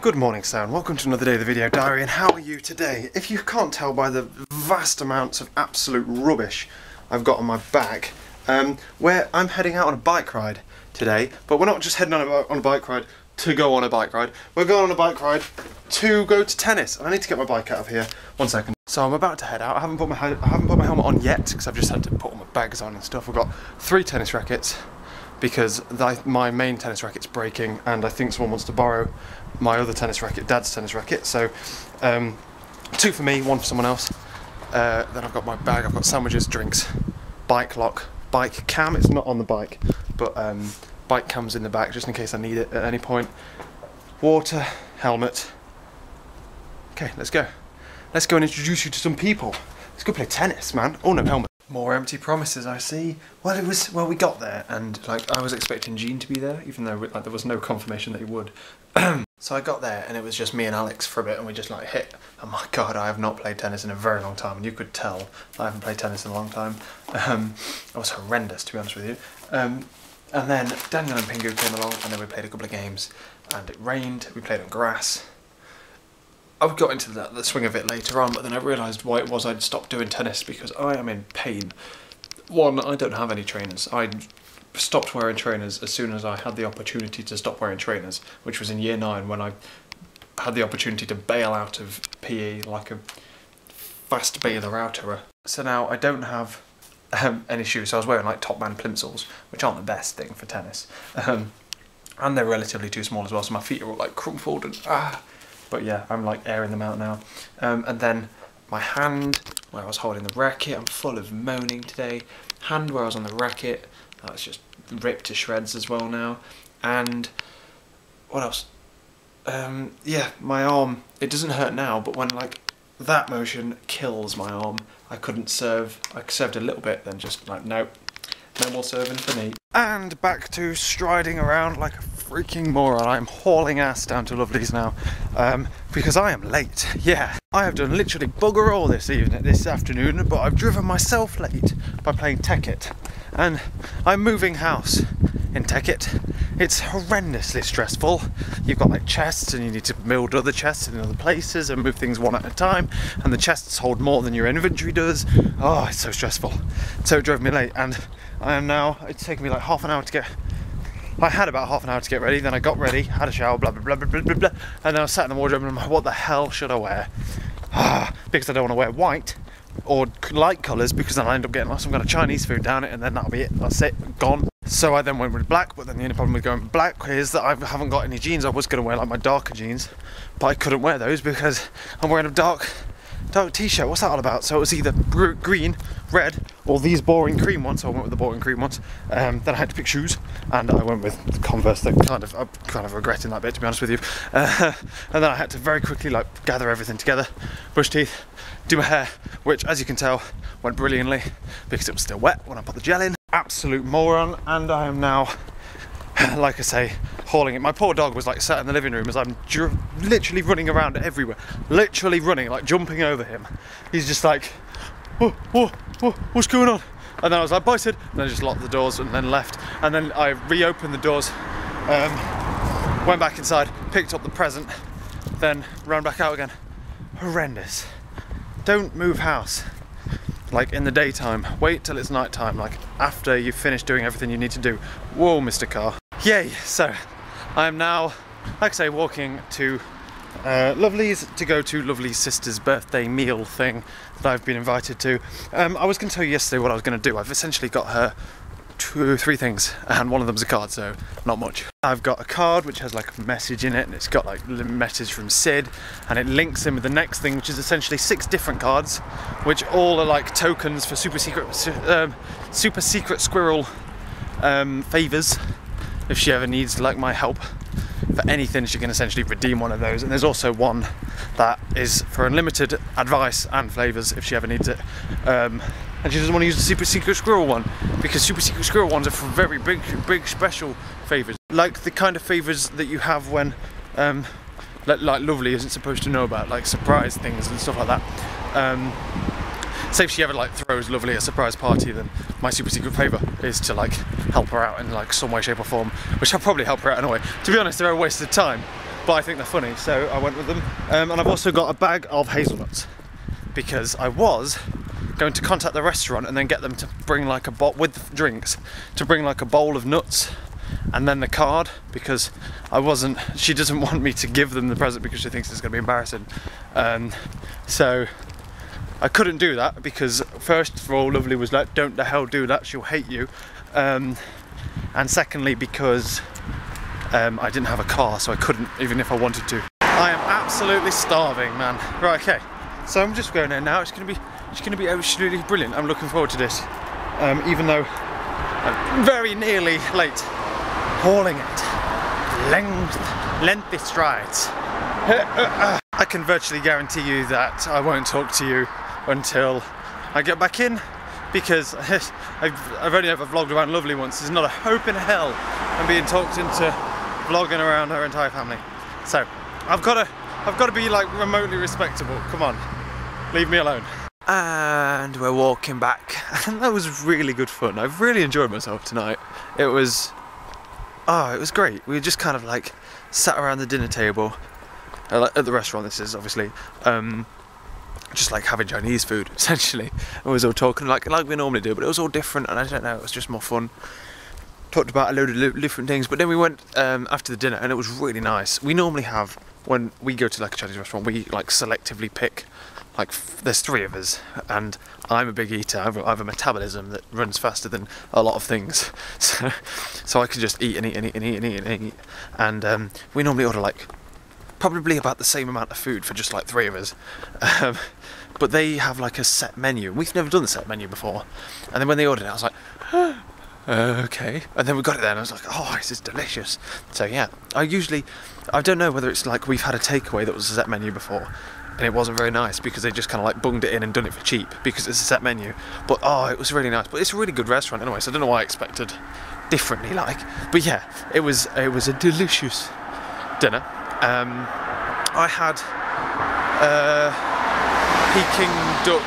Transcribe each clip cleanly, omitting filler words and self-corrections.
Good morning, Sam. Welcome to another day of the video diary, and how are you today? If you can't tell by the vast amounts of absolute rubbish I've got on my back, where I'm heading out on a bike ride today, but we're not just heading on a bike ride to go on a bike ride, we're going on a bike ride to go to tennis, and I need to get my bike out of here. One second. So I'm about to head out. I haven't put my helmet on yet because I've just had to put all my bags on and stuff. I've got 3 tennis rackets because my main tennis racket's breaking, and I think someone wants to borrow my other tennis racket, Dad's tennis racket. So 2 for me, 1 for someone else. Then I've got my bag. I've got sandwiches, drinks, bike lock, bike cam. It's not on the bike, but bike cam's in the back just in case I need it at any point. Water, helmet. Okay, let's go. Let's go and introduce you to some people. Let's go play tennis, man. Oh no, helmet. More empty promises, I see. Well, we got there, and like I was expecting Gene to be there, even though like there was no confirmation that he would. So I got there, and it was just me and Alex for a bit, and we just like hit. Oh my god, I have not played tennis in a very long time, and you could tell I haven't played tennis in a long time. It was horrendous, to be honest with you. And then Daniel and Pingu came along, and then we played a couple of games, and it rained. We played on grass. I got into the swing of it later on, but then I realised why it was I'd stopped doing tennis, because I am in pain. One, I don't have any trainers. I stopped wearing trainers as soon as I had the opportunity to stop wearing trainers, which was in year 9 when I had the opportunity to bail out of PE like a fast bailer outerer. So now I don't have any shoes, so I was wearing like Top Man plimsolls, which aren't the best thing for tennis. And they're relatively too small as well, so my feet are all like crumpled and But yeah, I'm like airing them out now. And then my hand, where I was holding the racket, I'm full of moaning today. Hand where I was on the racket, that's just ripped to shreds as well now. And what else? Yeah, my arm, it doesn't hurt now, but when like that motion kills my arm, I couldn't serve. I served a little bit, then just like, nope, no more serving for me. And back to striding around like a freaking moron. I'm hauling ass down to Lovely's now, because I am late. Yeah, I have done literally bugger all this afternoon, but I've driven myself late by playing Tekkit. And I'm moving house in Tekkit. It's horrendously stressful. You've got like chests, and you need to build other chests in other places and move things one at a time, and the chests hold more than your inventory does. Oh, it's so stressful. So it drove me late, and I am now, it's taken me like half an hour to get, I had about half an hour to get ready, then I got ready, had a shower, blah blah blah blah blah blah, blah, and then I sat in the wardrobe and I'm like, what the hell should I wear? Because I don't want to wear white or light colours, because then I end up getting some kind of Chinese food down it, and then that'll be it, that's it, gone. So I then went with black, but then the only problem with going with black is that I haven't got any jeans. I was going to wear like my darker jeans, but I couldn't wear those because I'm wearing a dark t-shirt. What's that all about? So it was either green, red, or these boring cream ones. So I went with the boring cream ones. Then I had to pick shoes, and I went with the Converse. I'm kind of regretting that bit, to be honest with you. And then I had to very quickly like gather everything together, brush teeth, do my hair, which, as you can tell, went brilliantly because it was still wet when I put the gel in. Absolute moron, and I am now, like I say, hauling it. My poor dog was like sat in the living room as I'm literally running around everywhere, literally running, like jumping over him. He's just like, what's going on? And then I was like, bye Sid, and then I just locked the doors and then left, and then I reopened the doors, went back inside, picked up the present, then ran back out again. Horrendous. Don't move house like in the daytime. Wait till it's night time, like after you've finished doing everything you need to do. Whoa, Mr. Car. Yay! So I am now, like I say, walking to Lovely's to go to Lovely's sister's birthday meal thing that I've been invited to. I was going to tell you yesterday what I was going to do. I've essentially got her 2 or 3 things, and one of them's a card, so not much. I've got a card which has like a message in it, and it's got like a message from Sid, and it links in with the next thing, which is essentially 6 different cards, which all are like tokens for super secret squirrel favours. If she ever needs like my help for anything, she can essentially redeem one of those. And there's also one that is for unlimited advice and favours if she ever needs it. And she doesn't want to use the super secret squirrel one, because super secret squirrel ones are for very big special favours, like the kind of favours that you have when like Lovely isn't supposed to know about, like surprise things and stuff like that. Say if she ever like throws Lovely a surprise party, then my super secret favour is to like help her out in like some way, shape or form, which I'll probably help her out anyway. To be honest, they're a waste of time, but I think they're funny, so I went with them. And I've also got a bag of hazelnuts, because I was going to contact the restaurant and then get them to bring like a bowl with the drinks, to bring like a bowl of nuts and then the card, because she doesn't want me to give them the present because she thinks it's going to be embarrassing. So I couldn't do that because first of all, Lovely was like, don't the hell do that, she'll hate you. And secondly, because I didn't have a car, so I couldn't, even if I wanted to. I am absolutely starving, man. Right, okay. So I'm just going there now. It's gonna be absolutely brilliant. I'm looking forward to this. Even though I'm very nearly late. Hauling it. Lengthy strides. I can virtually guarantee you that I won't talk to you until I get back in, because I've only ever vlogged around Lovely once. There's not a hope in hell I'm being talked into vlogging around her entire family. So I've got to be like remotely respectable. Come on, leave me alone. And we're walking back, and that was really good fun. I've really enjoyed myself tonight. It was great. We just kind of like sat around the dinner table at the restaurant. This is obviously just like having Chinese food essentially. And we was all talking like we normally do, but it was all different, and I don't know, it was just more fun. Talked about a load of different things, but then we went after the dinner, and it was really nice. We normally have, when we go to like a Chinese restaurant, we like selectively pick, like there's 3 of us, and I'm a big eater. I have a metabolism that runs faster than a lot of things, so I can just eat and eat and eat and eat and eat and eat. And we normally order like probably about the same amount of food for just like 3 of us. But they have like a set menu. We've never done the set menu before, and then when they ordered it, I was like, okay. And then we got it there and I was like, oh, this is delicious. So yeah, I don't know whether it's like we've had a takeaway that was a set menu before and it wasn't very nice because they just kind of like bunged it in and done it for cheap because it's a set menu. But oh, it was really nice. But it's a really good restaurant anyway, so I don't know why I expected differently like. But yeah, it was a delicious dinner. I had Peking duck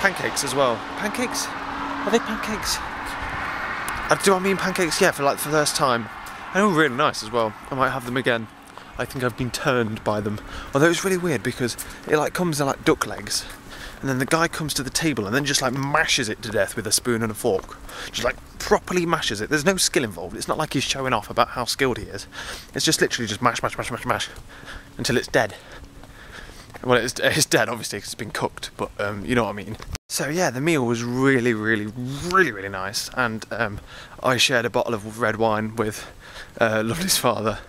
pancakes as well. Pancakes? Are they pancakes? Do I mean pancakes? Yeah, for like the first time. And they were really nice as well. I might have them again. I think I've been turned by them. Although it's really weird because it like comes in like duck legs, and then the guy comes to the table and then just like mashes it to death with a spoon and a fork. Just like properly mashes it. There's no skill involved. It's not like he's showing off about how skilled he is. It's just literally just mash until it's dead. Well, it's dead obviously because it's been cooked, but you know what I mean. So yeah, the meal was really nice, and I shared a bottle of red wine with Lovely's father.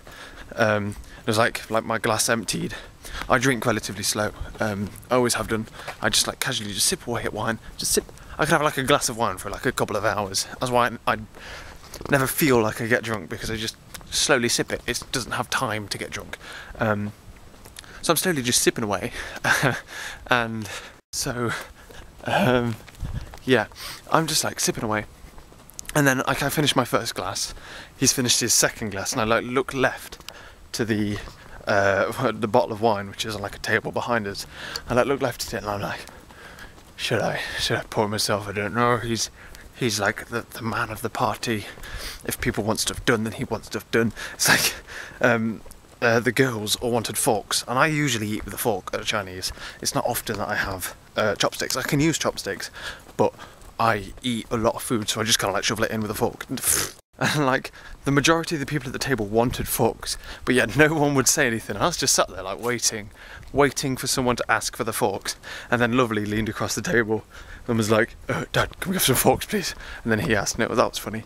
It was like my glass emptied. I drink relatively slow. I always have done. I just like casually just sip away at wine. Just sip. I could have like a glass of wine for like a couple of hours. That's why I never feel like I get drunk, because I just slowly sip it. It doesn't have time to get drunk. So I'm slowly just sipping away, and so yeah, I'm just like sipping away, and then like I finished my first glass. He's finished his second glass, and I like look left to the bottle of wine, which is on like a table behind us. I like look left at it, and I'm like, should I pour myself? I don't know. He's like the man of the party. If people want stuff done, then he wants stuff done. It's like the girls all wanted forks, and I usually eat with a fork at a Chinese. It's not often that I have chopsticks. I can use chopsticks, but I eat a lot of food, so I just kind of like shovel it in with a fork. And like the majority of the people at the table wanted forks, but yet no one would say anything. I was just sat there like waiting for someone to ask for the forks, and then Lovely leaned across the table and was like, Dad, can we have some forks please? And then he asked, and that was funny.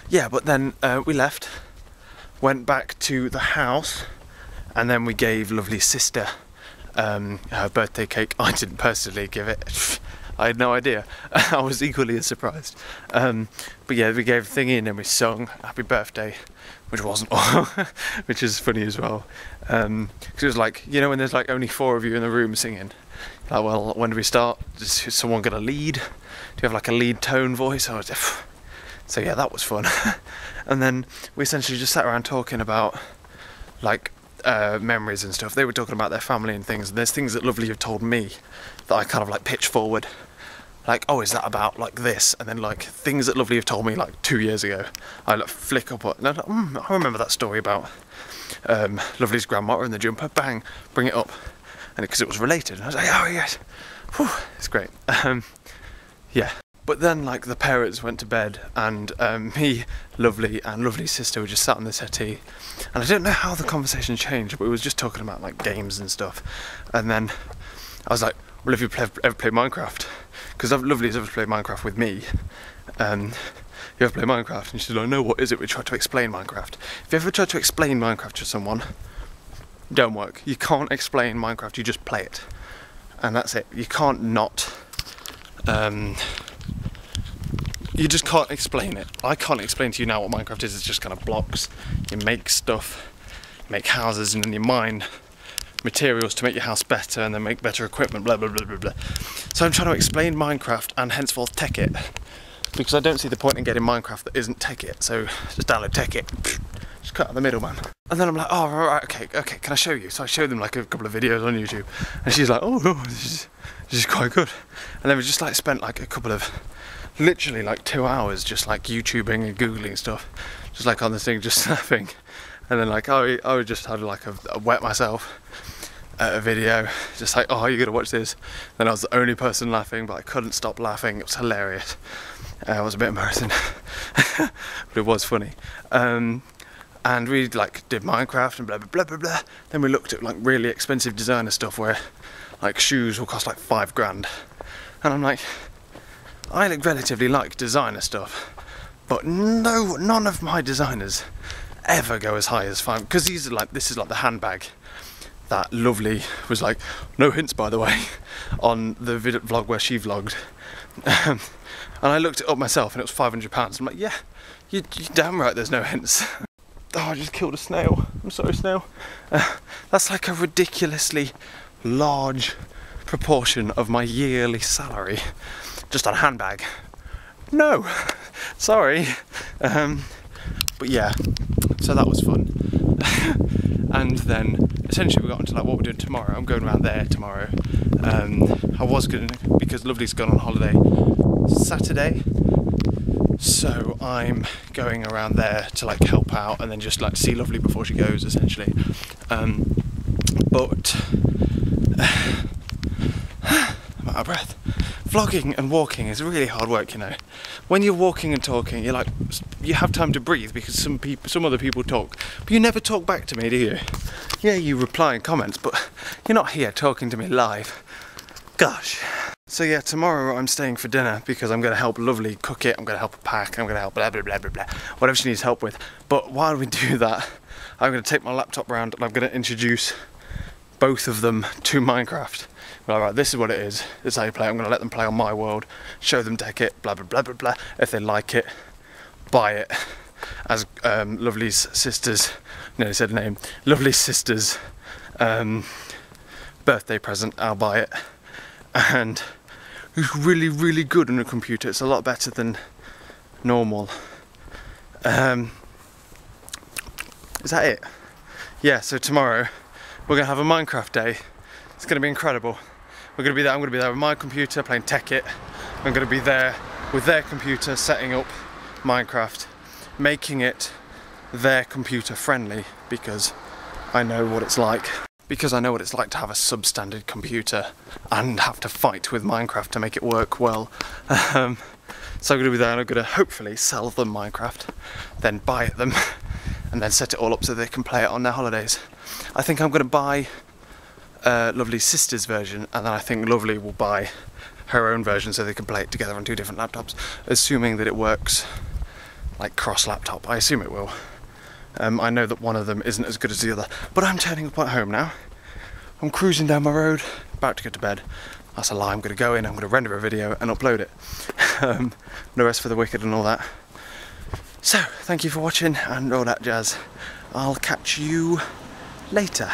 Yeah, but then we left, went back to the house, and then we gave Lovely's sister her birthday cake. I didn't personally give it. I had no idea. I was equally as surprised. But yeah, we gave a thingy and then we sung happy birthday, which wasn't all, which is funny as well. Because it was like, you know, when there's like only 4 of you in the room singing, like, well, when do we start? Is someone gonna lead? Do you have like a lead tone voice? So yeah, that was fun. And then we essentially just sat around talking about like memories and stuff. They were talking about their family and things, and there's things that Lovely have told me that I kind of like pitch forward, like, oh, is that about like this? And then like things that Lovely have told me like 2 years ago, I like flick up and I'm like, I remember that story about Lovely's grandma in the jumper, bang, bring it up, and because it was related, and I was like, oh yes, whew, it's great. Yeah. But then, like, the parents went to bed, and me, Lovely, and Lovely's sister were just sat on the settee, and I don't know how the conversation changed, but we was just talking about, like, games and stuff, and then I was like, well, have you ever played Minecraft? Because Lovely's ever played Minecraft with me, you ever play Minecraft? And she's like, no, what is it? We tried to explain Minecraft. If you ever tried to explain Minecraft to someone, it don't work. You can't explain Minecraft, you just play it, and that's it. You can't not, you just can't explain it. I can't explain to you now what Minecraft is. It's just kind of blocks. You make stuff, you make houses, and then you mine materials to make your house better, and then make better equipment, blah blah blah blah blah. So I'm trying to explain Minecraft and henceforth tech it, because I don't see the point in getting Minecraft that isn't tech it. So just download tech it, just cut out the middleman. And then I'm like, oh right, okay, can I show you? So I showed them like a couple of videos on YouTube, and she's like, oh no, this is quite good. And then we just like spent like a couple of, literally like 2 hours just like YouTubing and Googling stuff, just like on the thing, just laughing. And then like I would just have like a wet myself at a video, just like, oh, you gotta watch this. Then I was the only person laughing, but I couldn't stop laughing. It was hilarious. It was a bit embarrassing, but it was funny. And we like did Minecraft and blah blah blah blah blah. Then we looked at like really expensive designer stuff where like shoes will cost like $5 grand, and I'm like, I relatively like designer stuff, but none of my designers ever go as high as $5, because these are like, this is like the handbag that Lovely was like, no hints by the way, on the vlog where she vlogged, and I looked it up myself and it was £500. I'm like, yeah, you're damn right there's no hints. Oh, I just killed a snail. I'm sorry, snail. That's like a ridiculously large proportion of my yearly salary just on a handbag. No, sorry. But yeah, so that was fun. And then essentially we got into like what we're doing tomorrow. I'm going around there tomorrow. I was going to, because Lovely's gone on holiday Saturday, so I'm going around there to like help out and then just like see Lovely before she goes, essentially. But I'm out of breath. Vlogging and walking is really hard work, you know. When you're walking and talking, you're like, you have time to breathe because some other people talk, but you never talk back to me, do you? Yeah, you reply in comments, but you're not here talking to me live. Gosh. So yeah, tomorrow I'm staying for dinner because I'm going to help Lovely cook it, I'm going to help her pack, I'm going to help blah blah blah blah blah, whatever she needs help with. But while we do that, I'm going to take my laptop round and I'm going to introduce both of them to Minecraft. Well, right, this is what it is, this is how you play. I'm going to let them play on my world, show them tech it, blah blah blah blah blah. If they like it, buy it. As Lovely's sister's, nearly said name, Lovely's sister's birthday present, I'll buy it. And it's really, really good on a computer. It's a lot better than normal. Is that it? Yeah, so tomorrow we're going to have a Minecraft day. It's going to be incredible. We're going to be there. I'm going to be there with my computer playing Tech It. I'm going to be there with their computer setting up Minecraft, making it their computer friendly, because I know what it's like. Because I know what it's like to have a substandard computer and have to fight with Minecraft to make it work well. So I'm going to be there and I'm going to hopefully sell them Minecraft, then buy it them, and then set it all up so they can play it on their holidays. I think I'm going to buy Lovely's sister's version, and then I think Lovely will buy her own version so they can play it together on 2 different laptops, assuming that it works like cross-laptop. I assume it will. I know that one of them isn't as good as the other, but I'm turning up at home now. I'm cruising down my road, about to go to bed. That's a lie. I'm going to go in, I'm going to render a video and upload it. No rest for the wicked and all that. So, thank you for watching and all that jazz. I'll catch you later.